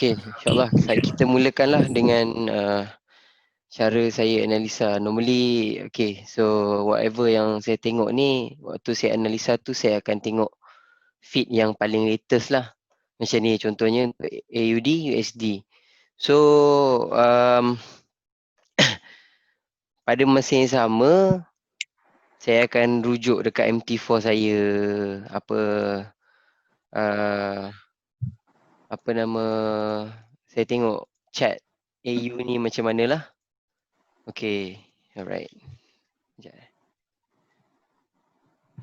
Okay, insyaAllah kita mulakanlah dengan cara saya analisa. Normally, okay, so whatever yang saya tengok ni, waktu saya analisa tu saya akan tengok feed yang paling latest lah. Macam ni contohnya untuk AUD, USD. So, pada masa yang sama, saya akan rujuk dekat MT4 saya, apa uh, apa nama, saya tengok chart AU ni macam mana lah. Okay, alright. Sekejap.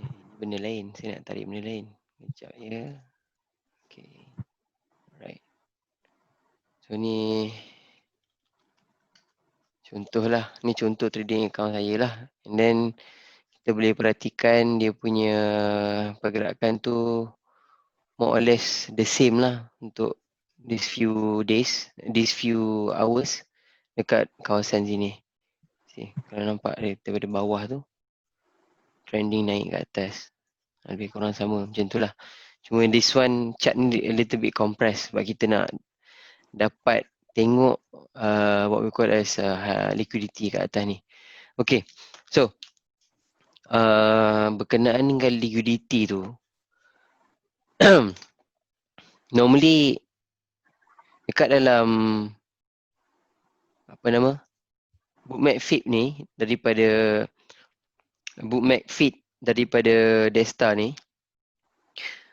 Ini benda lain. Saya nak tarik benda lain. Sekejap ya. Okay, alright. So ni contohlah. Ni contoh trading account saya lah. And then kita boleh perhatikan dia punya pergerakan tu more or less the same lah untuk these few days, these few hours dekat kawasan sini. See, kalau nampak daripada bawah tu trending naik ke atas. Lebih kurang sama macam tu lah. Cuma this one chart ni a little bit compressed sebab kita nak dapat tengok what we call as liquidity kat atas ni. Okay, so berkenaan dengan liquidity tu, normally dekat dalam apa nama bookmap feed ni daripada Desta ni,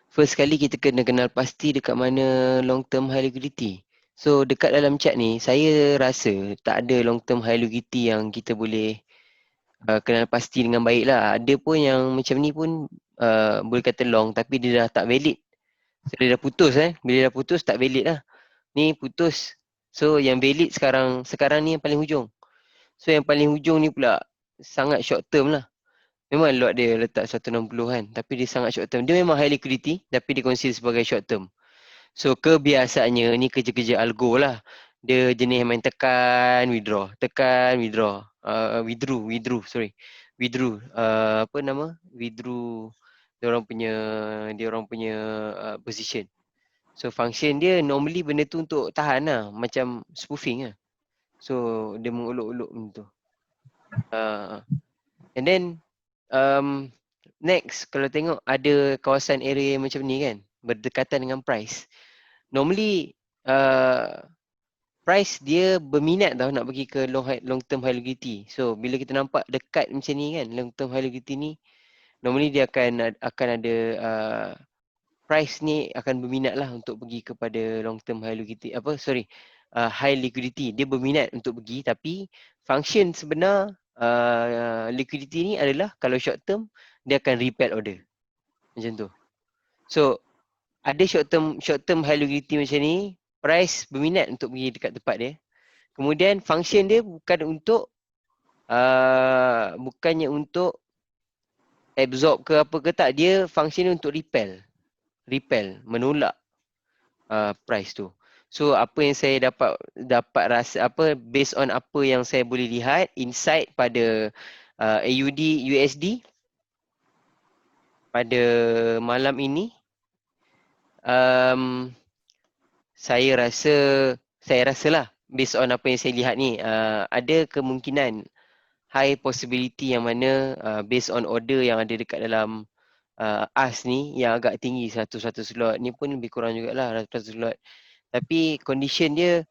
first kali kita kena kenal pasti dekat mana long term high liquidity. So dekat dalam chart ni saya rasa tak ada long term high liquidity yang kita boleh kenal pasti dengan baik lah. Ada pun yang macam ni pun boleh kata long tapi dia dah tak valid. So dia dah putus bila dah putus tak valid lah. Ni putus. So yang valid sekarang ni yang paling hujung. So yang paling hujung ni pula sangat short term lah. Memang lot dia letak 160 kan, tapi dia sangat short term. Dia memang high liquidity tapi dia consider sebagai short term. So kebiasaannya ni kerja-kerja algo lah. Dia jenis main tekan, withdraw, tekan, withdraw. Withdraw. Apa nama? Withdraw dia orang punya position. So function dia normally benda tu untuk tahan lah, macam spoofing lah. So dia menguluk-uluk macam tu. And then next kalau tengok ada kawasan area macam ni kan, berdekatan dengan price. Normally price dia berminat tau nak pergi ke long term high liquidity. So bila kita nampak dekat macam ni kan, long term high liquidity ni, normally dia akan ada price ni akan berminat lah untuk pergi kepada long term high liquidity. High liquidity. Dia berminat untuk pergi tapi function sebenar liquidity ni adalah kalau short term dia akan repel order. Macam tu. So ada short term high liquidity macam ni, price berminat untuk pergi dekat tempat dia. Kemudian function dia bukannya untuk absorb ke apa ke tak, dia function dia untuk repel, menolak price tu. So apa yang saya dapat rasa based on apa yang saya boleh lihat insight pada AUD USD pada malam ini, saya rasalah based on apa yang saya lihat ni, ada kemungkinan high possibility yang mana based on order yang ada dekat dalam AS ni yang agak tinggi 100 slot ni pun lebih kurang jugalah 100 slot. Tapi condition dia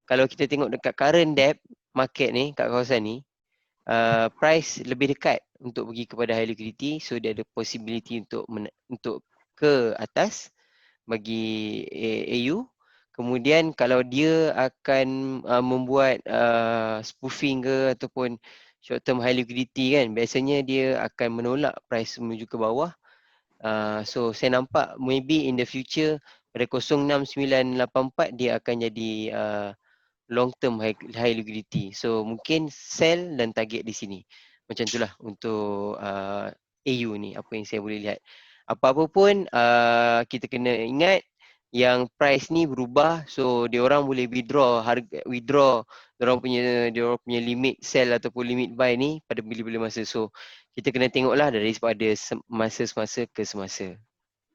kalau kita tengok dekat current depth market ni kat kawasan ni, price lebih dekat untuk pergi kepada high liquidity, so dia ada possibility untuk ke atas bagi AU. Kemudian kalau dia akan membuat spoofing ke ataupun short term high liquidity kan, biasanya dia akan menolak price menuju ke bawah. So saya nampak maybe in the future pada 06984 dia akan jadi long term high liquidity. So mungkin sell dan target di sini. Macam itulah untuk AU ni, apa yang saya boleh lihat. Apa-apa pun kita kena ingat yang price ni berubah, so dia orang boleh withdraw dia orang punya limit sell ataupun limit buy ni pada bila-bila masa. So kita kena tengoklah daripada masa semasa ke semasa.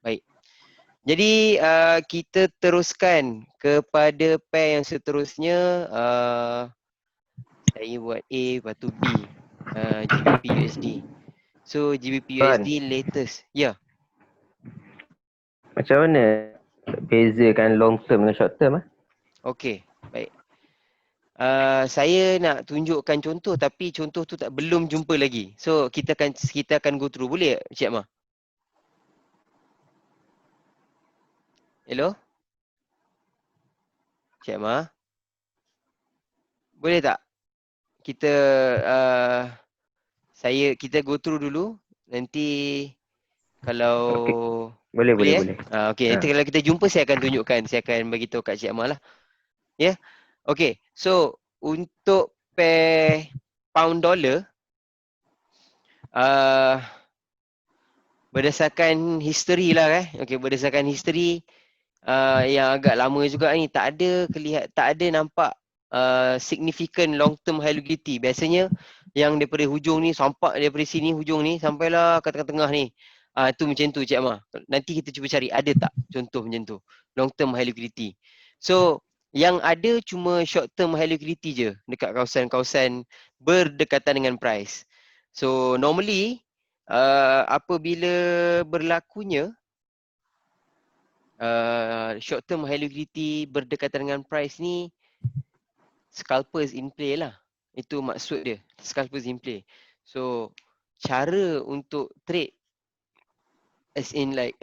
Baik. Jadi kita teruskan kepada pair yang seterusnya. Saya buat A, lepas tu B. GBP USD. So GBP Tuan, USD latest. Ya, macam mana bezakan long term dengan short term? okey. Baik. Saya nak tunjukkan contoh tapi contoh tu belum jumpa lagi. So kita akan go through. Boleh tak, Cik Mah? Hello? Cik Mah? Boleh tak? Kita kita go through dulu. Nanti kalau Okey. Boleh, boleh, boleh boleh. okey, nanti Ha. kalau kita jumpa saya akan tunjukkan. Saya akan bagi tahu kat Cik Mah lah. Ya. Yeah? Okey. So untuk pair pound dollar uh, berdasarkan history lah okey, berdasarkan history yang agak lama juga ni, tak ada nampak significant long term high liquidity. Biasanya yang daripada hujung ni sampai daripada sini hujung ni sampailah ke tengah-tengah ni. Tu macam tu Cik Amar. Nanti kita cuba cari ada tak contoh macam tu. Long term high liquidity. So yang ada cuma short term high liquidity je dekat kawasan-kawasan berdekatan dengan price. So normally apabila berlakunya short term high liquidity berdekatan dengan price ni, scalpers in play lah. Itu maksud dia, scalpers in play. So cara untuk trade as in like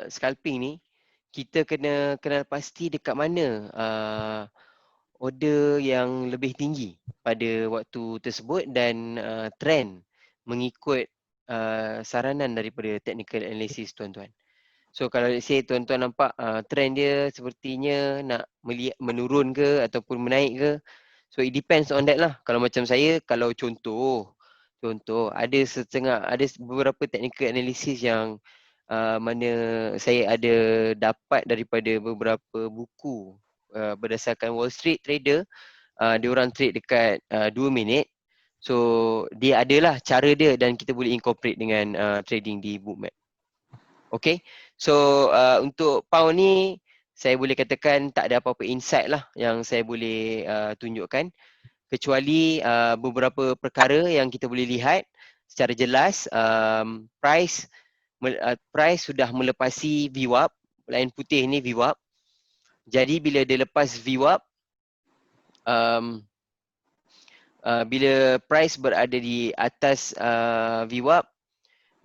scalping ni, kita kena kenal pasti dekat mana order yang lebih tinggi pada waktu tersebut dan trend mengikut saranan daripada technical analysis tuan-tuan. So kalau let's say tuan-tuan nampak trend dia sepertinya nak menurun ke ataupun menaik ke. So it depends on that lah. Kalau macam saya, kalau contoh ada beberapa technical analysis yang mana saya ada dapat daripada beberapa buku berdasarkan Wall Street Trader. Dia orang trade dekat 2 minit. So dia adalah cara dia dan kita boleh incorporate dengan trading di bookmap. Okay, so untuk pound ni saya boleh katakan tak ada apa-apa insight lah yang saya boleh tunjukkan, kecuali beberapa perkara yang kita boleh lihat secara jelas. Price sudah melepasi VWAP, lain putih ni VWAP. Jadi bila dia lepas VWAP, bila price berada di atas VWAP,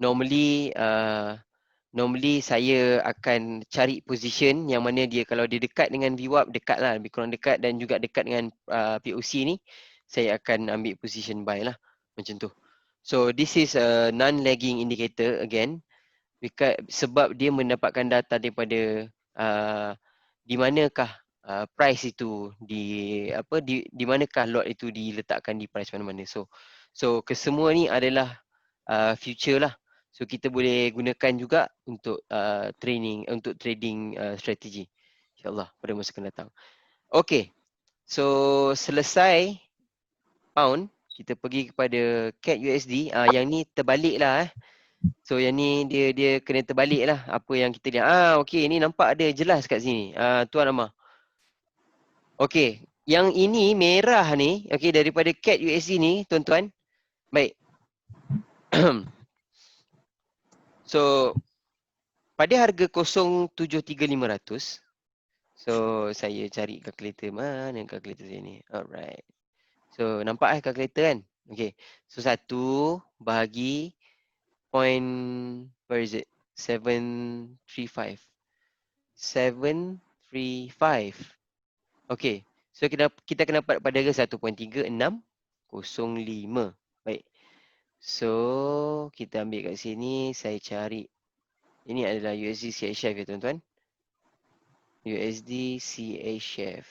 normally saya akan cari position yang mana dia, kalau dia dekat dengan VWAP, dekat lah, lebih kurang dekat, dan juga dekat dengan POC ni, saya akan ambil position buy lah, macam tu. So this is a non-lagging indicator again, sebab dia mendapatkan data daripada di manakah price itu di manakah lot itu diletakkan di price mana-mana. So kesemua ni adalah future lah. So kita boleh gunakan juga untuk untuk trading strategi, InsyaAllah pada masa akan datang. Okay, so selesai pound, kita pergi kepada CAD USD. Yang ni terbalik lah. So yang ni dia kena terbalik lah apa yang kita lihat. Okay, ni nampak ada jelas kat sini. Tuan Amar. Okay, yang ini merah ni, okay, daripada CAD USD ni tuan-tuan. Baik. So pada harga 0.73500, so saya cari kalkulator, mana kalkulator saya ni. Alright. So nampak kalkulator kan? Okay. So 1 bahagi point, where is it? 735. 735. Okay. So kita kena dapat pada harga 1.3605. Baik. So kita ambil kat sini, saya cari. Ini adalah USD CHF ya tuan-tuan. USD CHF.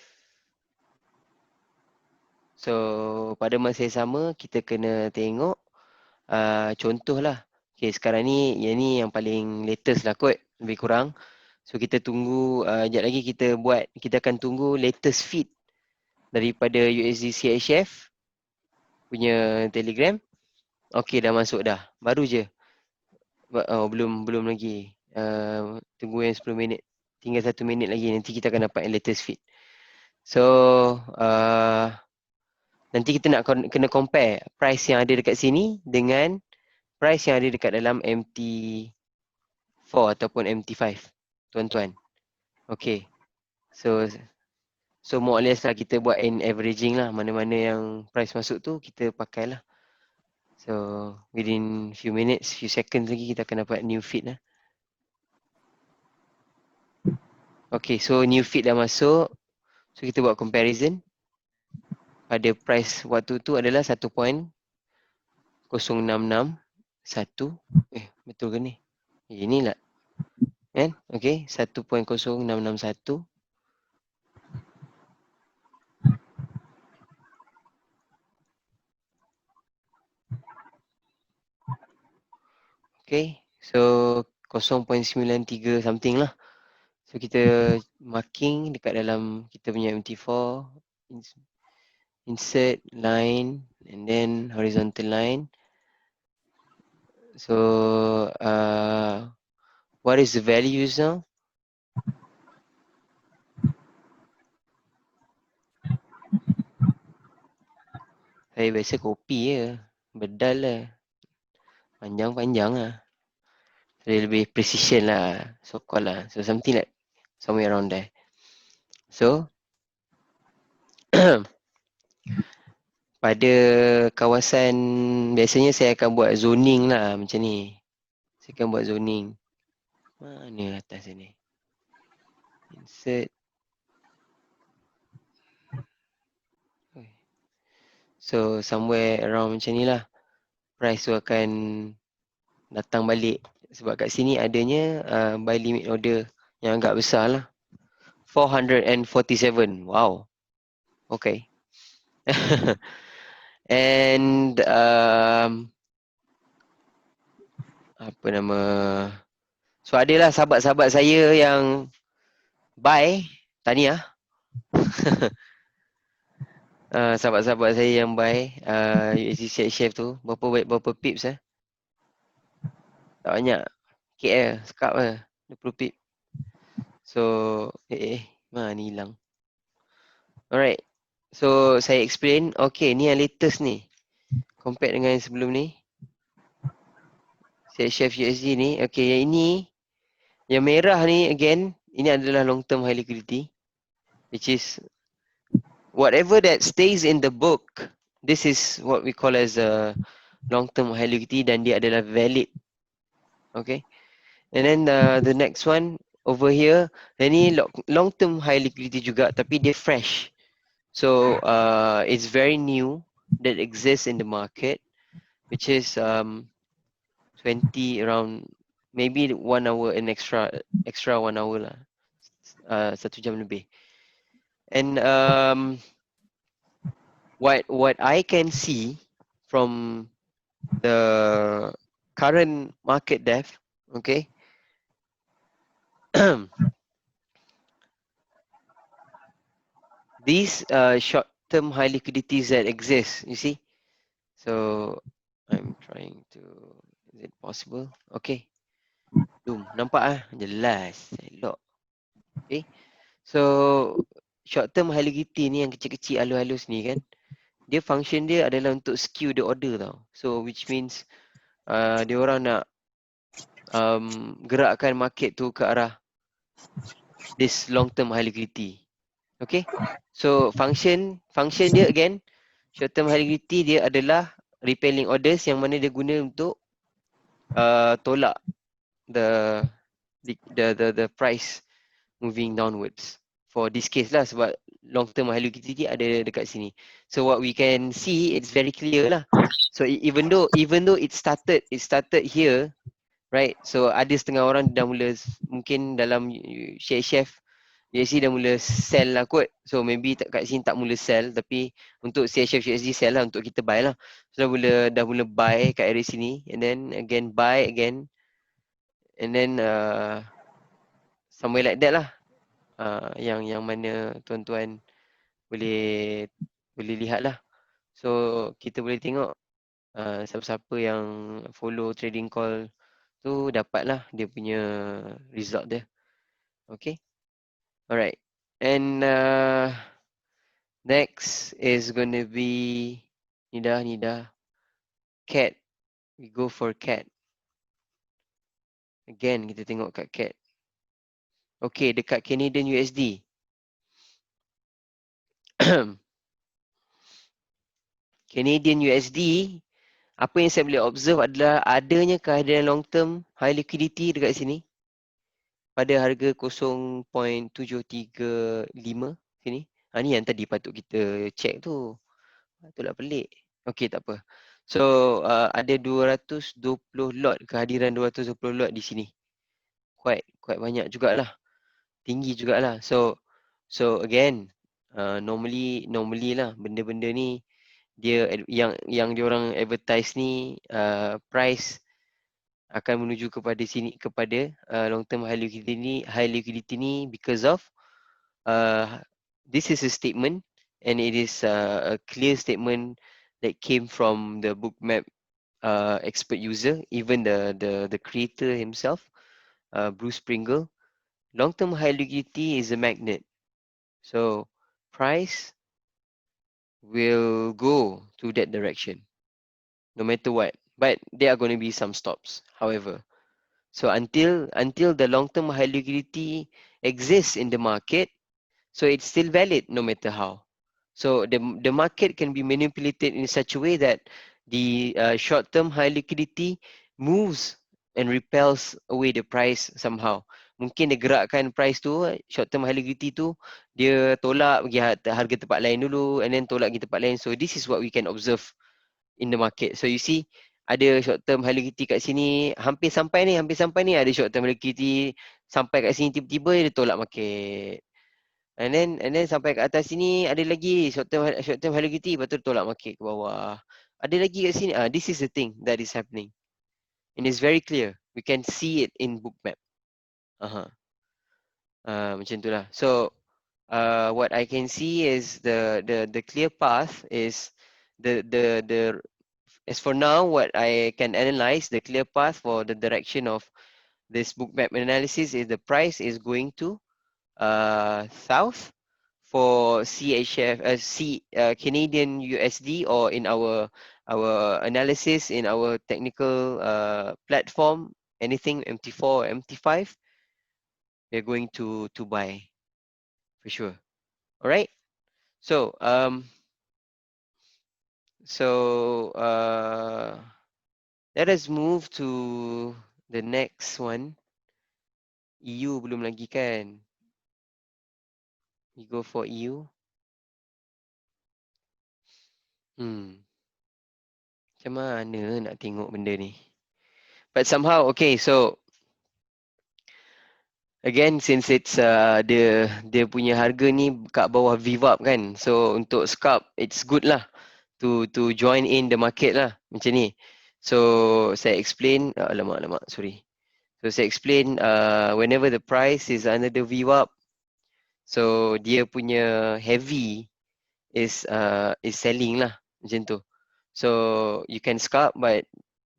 So pada masa yang sama kita kena tengok contohlah. Okay, sekarang ni yang ni yang paling latest lah kot, lebih kurang. So kita tunggu sekejap lagi kita akan tunggu latest feed daripada USD CHF punya Telegram. Okay, dah masuk dah. Baru je. Belum lagi. Tunggu yang 10 minit. Tinggal 1 minit lagi, nanti kita akan dapat yang latest feed. So, nanti kita nak kena compare price yang ada dekat sini dengan price yang ada dekat dalam MT4 ataupun MT5, tuan-tuan. Okay, so more or less lah kita buat an averaging lah, mana-mana yang price masuk tu kita pakai lah. So within few minutes, few seconds lagi kita akan dapat new feed lah. Okay, so new feed dah masuk. So kita buat comparison. Pada price waktu tu adalah 1.0661. Betul ke ni? Inilah. Kan? Okay, 1.0661. Okay, so 0.93 something lah. So kita marking dekat dalam kita punya MT4, insert line and then horizontal line. So what is the values now? Saya biasa copy je, bedal lah, panjang-panjang lah. Jadi lebih precision lah, so called lah. So something like somewhere around there. So pada kawasan, biasanya saya akan buat zoning lah macam ni. Saya akan buat zoning. Mana atas sini? Insert. So somewhere around macam ni lah. Price tu akan datang balik. Sebab kat sini adanya buy limit order yang agak besar lah. 447. Wow. Okay. And apa nama? So adalah sahabat-sahabat saya yang buy. Tahniah. Sahabat-sahabat saya yang buy USD Chef tu. Berapa pips Tak banyak. KL. Sekap lah. 20 pip. So, mana ni hilang. Alright. So, saya explain. Okay, ni yang latest ni. Compare dengan yang sebelum ni. Chef USD ni. Okay, yang ini. Yang merah ni, again. Ini adalah long term high liquidity. Which is whatever that stays in the book. This is what we call as a long term high liquidity. Dan dia adalah valid. Okay. And then the next one. Over here. Ini long term high liquidity juga. Tapi dia fresh. So it's very new that exists in the market, which is 20 around maybe 1 hour and extra 1 hour lah, 1 jam lebih. And what I can see from the current market depth, okay, these short-term high liquidities that exist, you see. So I'm trying to, is it possible? Okay. Nampak jelas. Elok. Okay. So short term high liquidity ni yang kecil-kecil halus-halus ni kan. Dia function dia adalah untuk skew the order tau. So which means dia orang nak gerakkan market tu ke arah this long term high liquidity. Okay. So function dia again, short term high liquidity dia adalah repelling orders yang mana dia guna untuk tolak the price moving downwards. For this case lah, sebab long term high liquidity ada dekat sini. So what we can see, it's very clear lah. So even though it started here, right? So ada setengah orang dah mula mungkin dalam share chef USD dah mula sell lah kot. So maybe kat sini tak mula sell, tapi untuk share chef USD sell lah, untuk kita buy lah. So dah mula buy kat area sini, and then again buy again, and then somewhere like that lah. Yang mana tuan-tuan boleh lihat lah. So kita boleh tengok siapa-siapa yang follow trading call tu dapatlah dia punya result dia. Okay. Alright. And next is gonna be Nida. Cat. We go for cat. Again, kita tengok kat cat. Okay, dekat Canadian USD. Canadian USD, apa yang saya boleh observe adalah adanya kehadiran long term high liquidity dekat sini pada harga 0.735 sini. Ni yang tadi patut kita check tu. Patutlah pelik. Okey, tak apa. So, ada 220 lot, kehadiran 220 lot di sini. Quite banyak jugalah. Tinggi jugalah. So again, normally lah benda-benda ni dia yang diorang advertise ni price akan menuju kepada sini kepada long term high liquidity ni because of this is a statement and it is a clear statement that came from the bookmap expert user, even the creator himself, Bruce Pringle. Long term high liquidity is a magnet, so price will go to that direction no matter what, but there are going to be some stops, however. So until the long term high liquidity exists in the market, so it's still valid no matter how. So the market can be manipulated in such a way that the short term high liquidity moves and repels away the price somehow. Mungkin dia gerakkan price tu, short term high liquidity tu, dia tolak pergi harga tempat lain dulu and then tolak pergi tempat lain. So this is what we can observe in the market. So you see, ada short term high liquidity kat sini, hampir sampai ni, ada short term high liquidity sampai kat sini tiba-tiba dia tolak market. And then sampai kat atas sini ada lagi short term high liquidity, lepas tu tolak market ke bawah. Ada lagi kat sini. This is the thing that is happening. And it's very clear. We can see it in bookmap. Macam tu lah. So what I can see is the clear path is the as for now, what I can analyze, the clear path for the direction of this bookmap analysis is the price is going to south for CHF, Canadian USD, or in our analysis in our technical platform, anything MT4 or MT5, we're going to buy for sure. All right. So let us move to the next one. EU belum lagi kan? We go for EU. Macam mana nak tengok benda ni? But somehow, okay, so again, since it's dia punya harga ni kat bawah VWAP kan, so untuk scalp, it's good lah to join in the market lah, macam ni. So saya explain, alamak, sorry. So saya explain, whenever the price is under the VWAP, so dia punya heavy is selling lah, macam tu. So you can scalp, but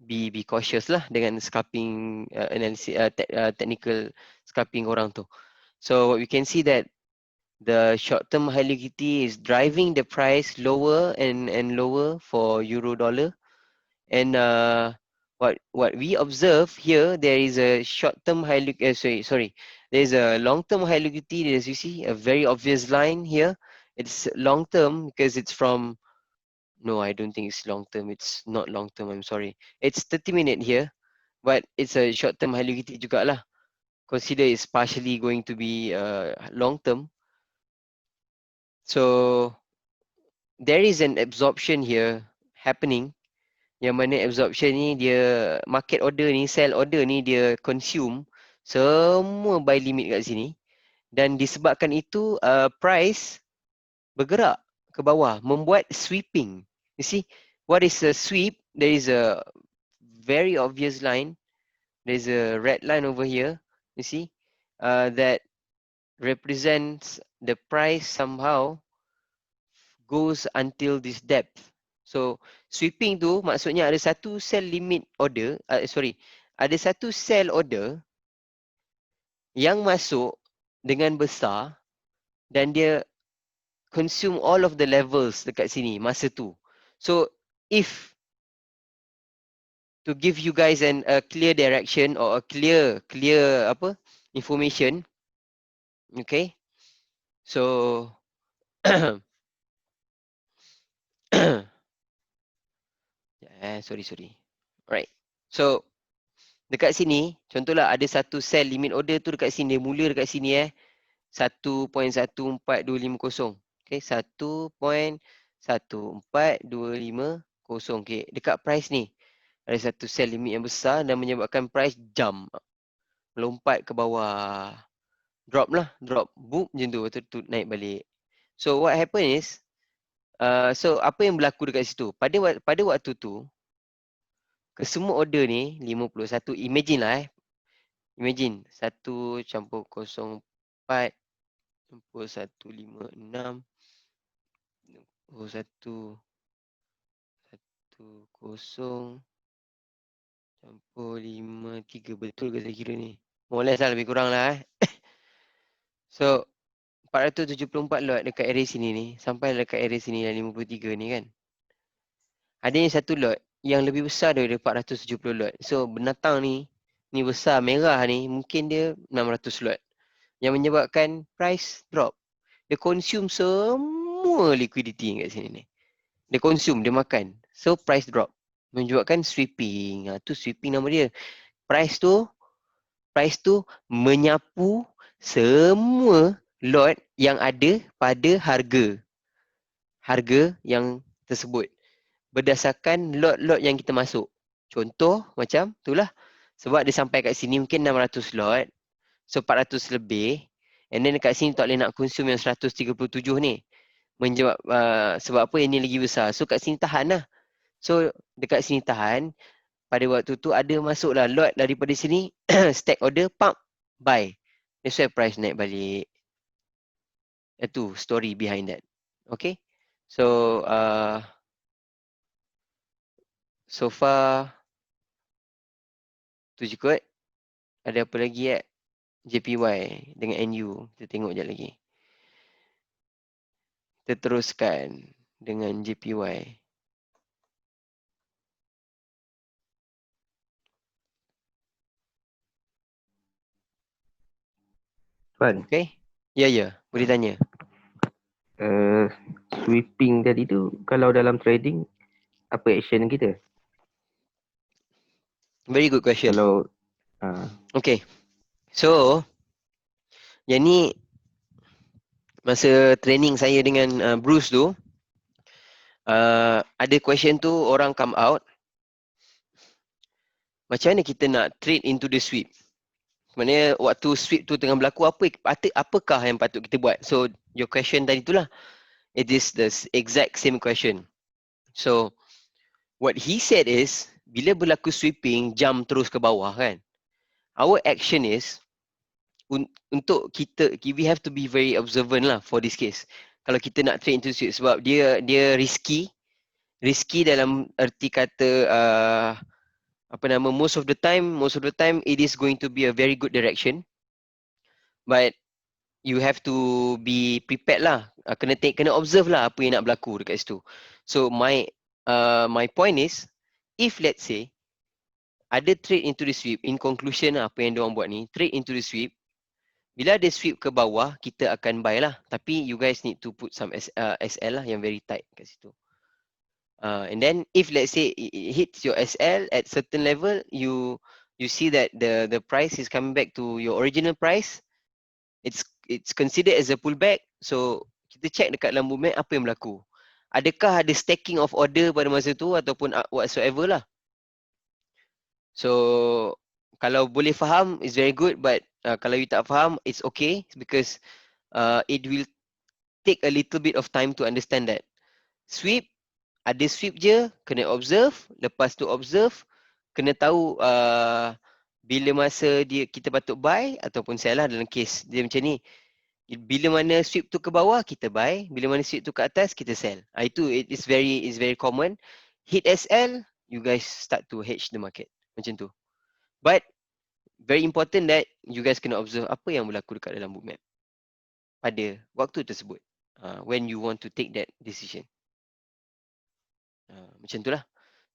be cautious lah dengan scalping analysis, technical scalping orang tu. So we can see that the short-term high liquidity is driving the price lower and lower for euro dollar. And what we observe here, there is a short-term high liquidity. There is a long-term high liquidity. As you see, a very obvious line here. It's long-term because it's from. No, I don't think it's long-term. It's not long-term. I'm sorry. It's 30-minute here, but it's a short-term high liquidity juga lah. Consider it's partially going to be long-term. So there is an absorption here happening. Yang mana absorption ni dia market order ni, sell order ni dia consume semua buy limit kat sini. Dan disebabkan itu price bergerak ke bawah, membuat sweeping. You see, what is a sweep? There is a very obvious line. There's a red line over here. You see, that represents the price somehow goes until this depth. So sweeping tu maksudnya ada satu sell limit order, ada satu sell order yang masuk dengan besar dan dia consume all of the levels dekat sini masa tu. So if to give you guys a clear direction or a clear apa information, okay, so sorry. Alright. So dekat sini, contohlah ada satu sell limit order tu dekat sini, dia mula dekat sini 1.14250. Okay, 1.14250. Okay, dekat price ni ada satu sell limit yang besar dan menyebabkan price jump, melompat ke bawah. Drop, boom macam tu, lepas tu naik balik. So what happen is, so apa yang berlaku dekat situ? Pada waktu tu, kesemua order ni 51, imagine lah imagine 1 campur 04 campur 156 1 10 campur 53, betul ke saya kira ni? More or less lah, lebih kurang lah So 474 lot dekat area sini ni, sampai dekat area sini yang 53 ni kan. Ada yang satu lot yang lebih besar daripada 470 lot. So binatang ni besar, merah ni, mungkin dia 600 lot. Yang menyebabkan price drop. Dia consume semua liquidity kat sini ni. Dia consume, dia makan. So price drop. Menyebabkan sweeping. Tu sweeping nama dia. Price tu menyapu semua lot yang ada pada harga yang tersebut berdasarkan lot-lot yang kita masuk. Contoh macam itulah, sebab dia sampai kat sini mungkin 600 lot, so 400 lebih, and then dekat sini tak boleh nak consume yang 137 ni. Sebab apa, yang ni lagi besar. So kat sini tahan lah. So dekat sini tahan, pada waktu tu ada masuk lah lot daripada sini, stack order, pump, buy. That's why price naik balik. Itu story behind that. Okay. So so far tu je kot. Ada apa lagi JPY dengan NU. Kita tengok sekejap lagi. Kita teruskan dengan JPY. Tuan, Okay. Ya. Boleh tanya. sweeping tadi tu, kalau dalam trading, apa action kita? Very good question. Kalau Okay. So, yang ni masa training saya dengan Bruce tu, ada question tu orang come out. Macam mana kita nak trade into the sweep? Sebenarnya waktu sweep tu tengah berlaku, apakah yang patut kita buat? So, your question tadi tu lah. It is the exact same question. So, what he said is, bila berlaku sweeping, jump terus ke bawah kan? Our action is, untuk kita, we have to be very observant lah for this case. Kalau kita nak trade into sweep, sebab dia risky dalam erti kata, most of the time it is going to be a very good direction, but you have to be prepared lah. Kena observe lah apa yang nak berlaku dekat situ. So my point is, if let's say ada trade into the sweep, in conclusion apa yang diorang buat ni, trade into the sweep, bila ada sweep ke bawah, kita akan buy lah. Tapi you guys need to put some SL lah yang very tight kat situ. And then if let's say it hits your SL at certain level, you see that the price is coming back to your original price, it's considered as a pullback. So kita check dekat dalam movement apa yang berlaku. Adakah ada stacking of order pada masa tu ataupun whatsoever lah. So kalau boleh faham, it's very good, but kalau you tak faham, it's okay, because it will take a little bit of time to understand that. Sweep, ada sweep je, kena observe, lepas tu observe, kena tahu bila masa kita patut buy ataupun sell lah dalam case dia macam ni. Bila mana sweep tu ke bawah, kita buy, bila mana sweep tu ke atas, kita sell. Itu it's very common. Hit SL, you guys start to hedge the market. Macam tu. But very important that you guys kena observe apa yang berlaku dekat dalam bookmap. pada waktu tersebut. When you want to take that decision. Macam tu lah.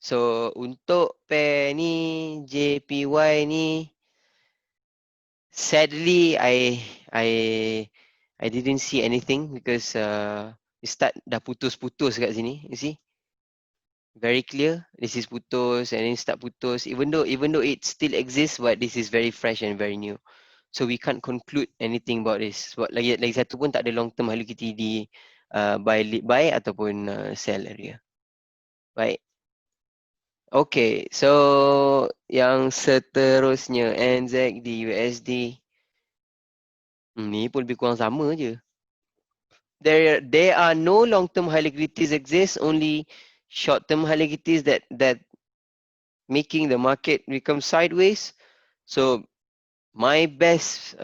So untuk pair ni JPY ni, sadly I didn't see anything because start dah putus-putus kat sini. You see, very clear. This is putus and then start putus. Even though it still exists, but this is very fresh and very new. So we can't conclude anything about this. Sebab lagi satu pun tak ada long term liquidity di buy ataupun sell area. Baik. Okay, so yang seterusnya NZD USD. Ni pun lebih kurang sama je. There are no long-term high liquidities exist, only short-term high liquidities that making the market become sideways. So my best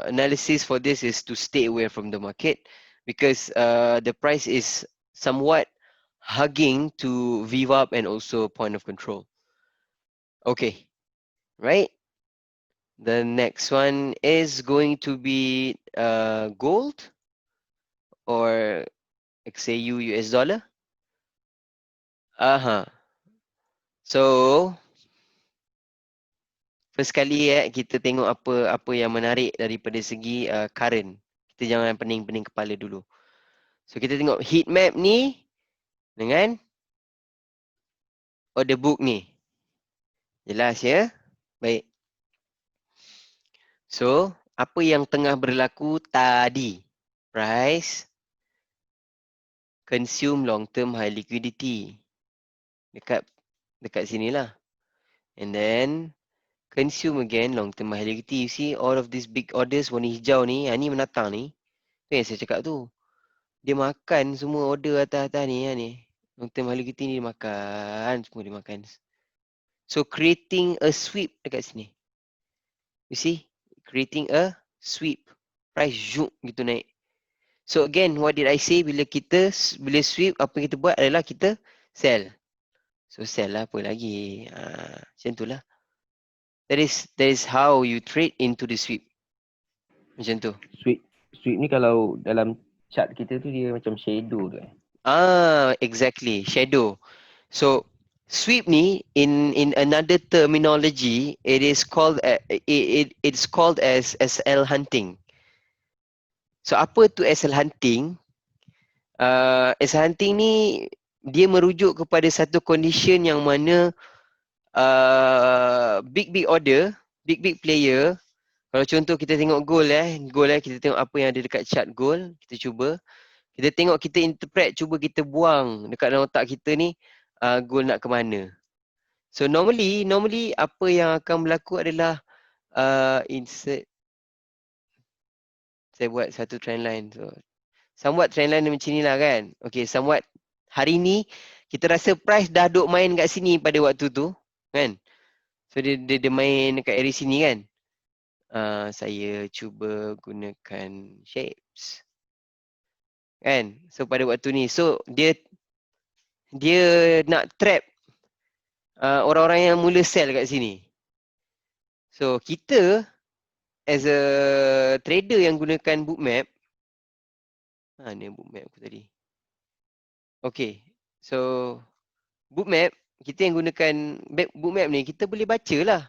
analysis for this is to stay away from the market because the price is somewhat hugging to VWAP and also point of control. Okay, right? The next one is going to be gold or XAU US dollar. So first kali kita tengok apa yang menarik daripada segi current. Kita jangan pening-pening kepala dulu. So kita tengok heat map ni dengan order book ni. Jelas ya? Baik. So, apa yang tengah berlaku tadi? Price consume long term high liquidity. Dekat sinilah. And then consume again long term high liquidity. You see all of these big orders warna hijau ni, ni menatang ni. Tu yang saya cakap tu. Dia makan semua order atas-atas ni. Long term high liquidity ni dia makan. Semua dia makan. So creating a sweep dekat sini. You see? Creating a sweep. Price zoom gitu naik. So again, what did I say? Bila sweep, apa kita buat adalah kita sell. So sell lah, apa lagi. Macam tu lah. That is how you trade into the sweep. Macam tu. Sweep ni kalau dalam chart kita tu dia macam shadow tu. Exactly. Shadow. So sweep ni in another terminology, it's called as SL hunting. So apa tu SL hunting? SL hunting ni dia merujuk kepada satu condition yang mana big order, big player. Kalau contoh kita tengok gold kita tengok apa yang ada dekat chart gold, kita cuba. Kita tengok, kita interpret, cuba kita buang dekat dalam otak kita ni gold nak ke mana. So normally apa yang akan berlaku adalah insert. Saya buat satu trend line. So somewhat trend line macam ni lah kan. Okay, somewhat hari ni kita rasa price dah duk main kat sini pada waktu tu kan. So dia main dekat area sini kan. Saya cuba gunakan shapes. Kan? So pada waktu ni, so dia nak trap orang-orang yang mula sell kat sini. So kita as a trader yang gunakan bookmap, ni bookmap aku tadi. Okay, so bookmap, kita yang gunakan bookmap ni, kita boleh baca lah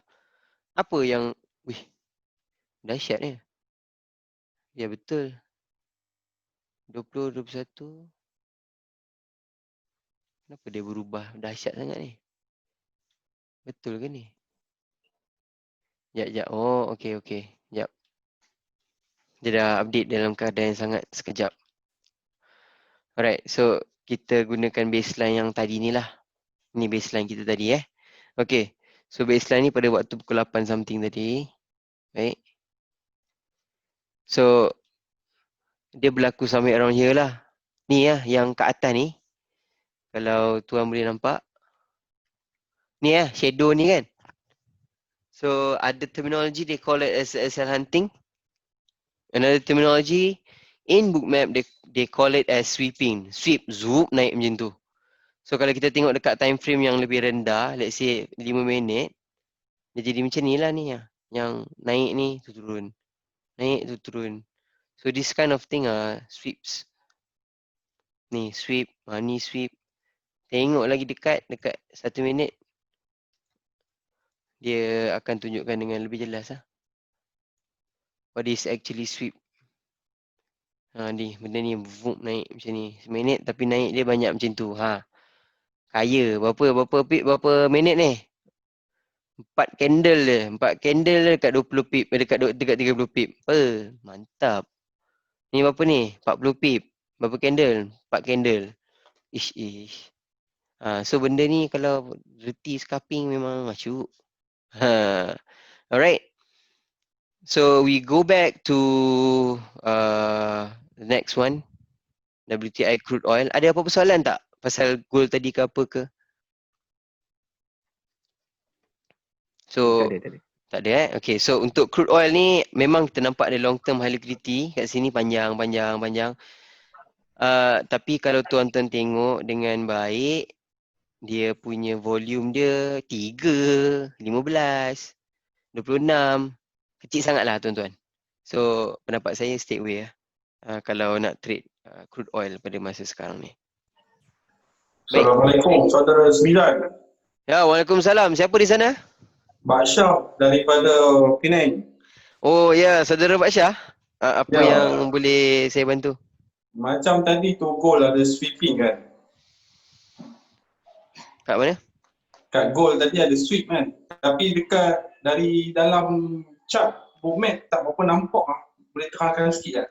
apa yang, dahsyat ni. Ya betul. 20, 21. Kenapa dia berubah dahsyat sangat ni? Betul ke ni? Sekejap. Oh, okey. Sekejap. Dia dah update dalam keadaan yang sangat sekejap. Alright, so kita gunakan baseline yang tadi ni lah. Ni baseline kita tadi Okay, so baseline ni pada waktu pukul 8 something tadi. Baik. So, dia berlaku sampai around here lah. Ni yang kat atas ni. Kalau tuan boleh nampak. Ni shadow ni kan. So, ada terminology they call it as SL hunting. Another terminology in bookmap they call it as sweeping. Sweep, zoom, naik macam tu. So kalau kita tengok dekat time frame yang lebih rendah, let's say 5 minit, dia jadi macam ni lah ni yang naik ni tu turun. Naik tu turun. So this kind of thing sweeps. Ni sweep, ni sweep. Tengok lagi dekat 1 minit. Dia akan tunjukkan dengan lebih jelas what is actually sweep. Ni benda ni boom, naik macam ni. Seminit tapi naik dia banyak macam tu. Kaya. Berapa minit ni? 4 candle dia. 4 candle dia dekat 20 pip. Dekat 30 pip. Mantap. Ni berapa ni? 40 pip. Berapa candle? 4 candle. Ish. So benda ni kalau reti scalping memang macuk. Alright. So we go back to the next one. WTI crude oil. Ada apa-apa soalan tak? Pasal gold tadi ke apa ke? So, Tak ada. tak ada Okay, so untuk crude oil ni memang kita nampak ada long term high liquidity kat sini panjang. Tapi kalau tuan-tuan tengok dengan baik, dia punya volume dia 3, 15, 26. Kecil sangatlah tuan-tuan. So, pendapat saya stay away kalau nak trade crude oil pada masa sekarang ni. Baik. Assalamualaikum, saudara Sembilan. Ya, Waalaikumsalam. Siapa di sana? Pak Syah daripada Penang. Oh ya, saudara Pak Syah. Apa Ya. yang boleh saya bantu? Macam tadi tu gold ada sweeping kan? Kat mana? Kat gold tadi ada sweep kan? Tapi dekat dari dalam chart Bookmap tak berapa nampak lah. Boleh terangkan sikit kan?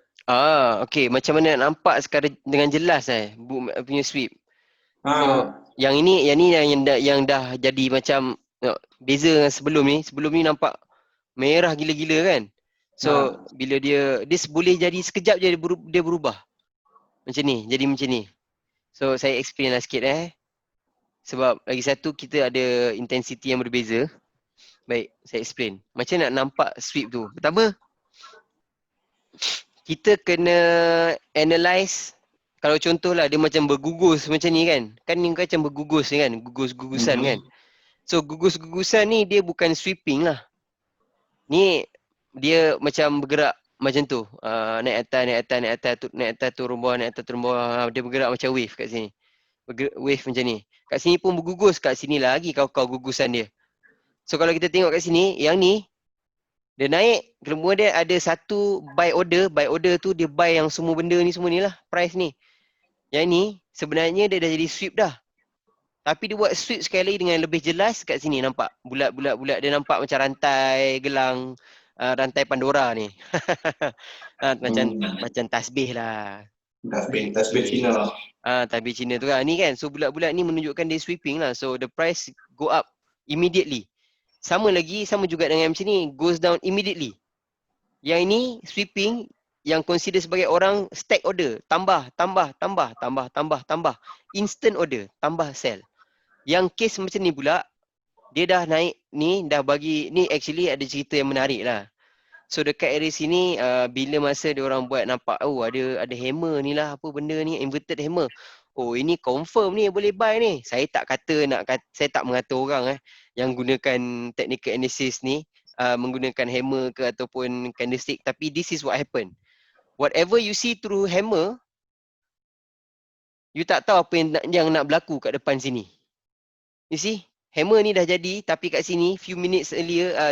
Okey. Macam mana nak nampak sekarang dengan jelas punya sweep. So, yang dah jadi macam beza dengan sebelum ni. Sebelum ni nampak merah gila-gila kan? So, bila dia boleh jadi sekejap je dia berubah. Macam ni, jadi macam ni. So, saya explain lah sikit Sebab lagi satu kita ada intensity yang berbeza. Baik, saya explain. Macam nak nampak sweep tu. Pertama, kita kena analyse. Kalau contohlah dia macam bergugus macam ni kan. Kan ni macam bergugus ni kan. Gugus-gugusan kan. So gugus-gugusan ni dia bukan sweeping lah. Ni dia macam bergerak macam tu. Naik atas, turun bawah. Dia bergerak macam wave kat sini. Wave macam ni. Kat sini pun bergugus. Kat sini lagi kau gugusan dia. So kalau kita tengok kat sini, yang ni dia naik, kemudian dia ada satu buy order. Buy order tu dia buy yang semua benda ni semua ni lah, price ni. Yang ni sebenarnya dia dah jadi sweep dah. Tapi dia buat sweep sekali lagi dengan lebih jelas kat sini nampak. Bulat dia nampak macam rantai gelang, rantai Pandora ni. Macam tasbih lah. Tasbih Cina lah. Tasbih Cina tu kan. Ni kan, so bulat-bulat ni menunjukkan dia sweeping lah. So the price go up immediately. Sama juga dengan macam ni, goes down immediately. Yang ini sweeping yang consider sebagai orang stack order, tambah. Instant order, tambah sell. Yang case macam ni pula, dia dah naik ni, dah bagi, ni actually ada cerita yang menarik lah. So dekat area sini, bila masa dia orang buat nampak, ada hammer ni lah, apa benda ni, inverted hammer. Ini confirm ni boleh buy ni. Saya tak mengata orang yang gunakan technical analysis ni menggunakan hammer ke ataupun candlestick, tapi this is what happen. Whatever you see through hammer, you tak tahu apa yang nak berlaku kat depan sini. You see, hammer ni dah jadi tapi kat sini few minutes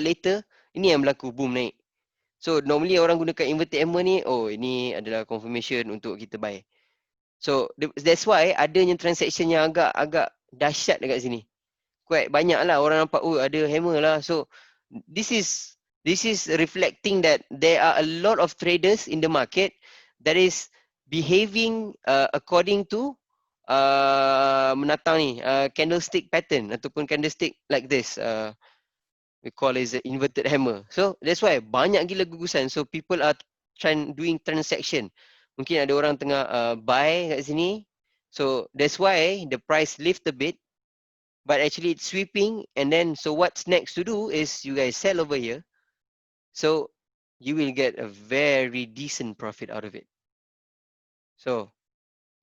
later ini yang berlaku, boom, naik. So normally orang gunakan inverted hammer ni, ini adalah confirmation untuk kita buy. So that's why adanya transaction yang agak dahsyat dekat sini. Quite banyak lah orang nampak, ada hammer lah. So this is reflecting that there are a lot of traders in the market that is behaving according to menatang ni candlestick pattern ataupun candlestick like this. We call it the inverted hammer. So that's why banyak gila gugusan. So people are doing transaction. Mungkin ada orang tengah buy kat sini. So that's why the price lift a bit. But actually it's sweeping. And then so what's next to do is you guys sell over here. So you will get a very decent profit out of it. So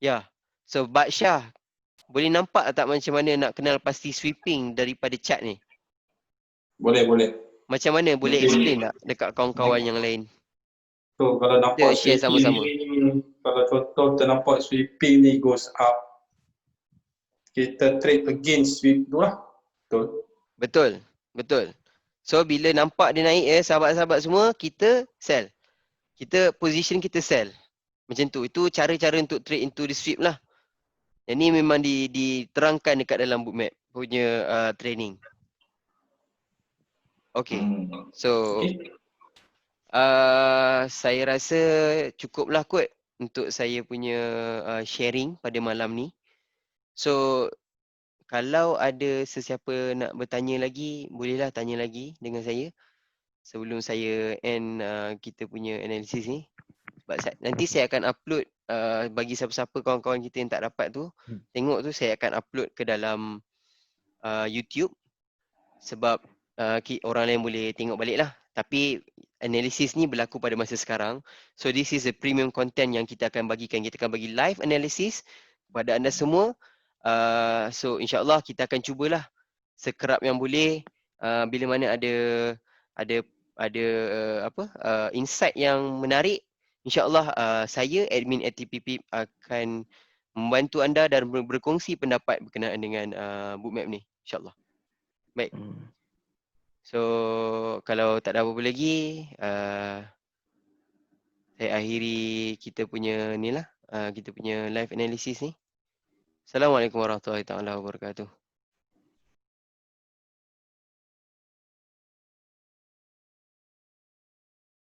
yeah. So Pak Syah, boleh nampak tak macam mana nak kenal pasti sweeping daripada chart ni? Boleh. Macam mana? Boleh explain tak dekat kawan-kawan yang lain? So kalau nampak Kita share sweeping sama-sama. ni, kalau contoh ternampak sweeping ni goes up, kita trade against sweep tu lah. Betul. Betul. Betul. So bila nampak dia naik sahabat-sahabat semua, kita sell. Kita position kita sell. Macam tu. Itu cara-cara untuk trade into the sweep lah. Yang ni memang diterangkan dekat dalam bookmap punya training. Okay. So Okay. saya rasa cukuplah kot untuk saya punya sharing pada malam ni. So kalau ada sesiapa nak bertanya lagi, bolehlah tanya lagi dengan saya sebelum saya end kita punya analisis ni. Sebab nanti saya akan upload bagi siapa-siapa kawan-kawan kita yang tak dapat tu, tengok tu saya akan upload ke dalam YouTube sebab orang lain boleh tengok balik lah. Tapi analisis ni berlaku pada masa sekarang. So this is a premium content yang kita akan bagikan. Kita akan bagi live analysis kepada anda semua. So insyaAllah kita akan cubalah sekerap yang boleh bila mana ada insight yang menarik. InsyaAllah saya admin ATPP akan membantu anda dan berkongsi pendapat berkenaan dengan bookmap ni. InsyaAllah. Baik. So kalau tak ada apa-apa lagi, saya akhiri kita punya ni lah, kita punya live analysis ni. Assalamualaikum warahmatullahi taala wabarakatuh.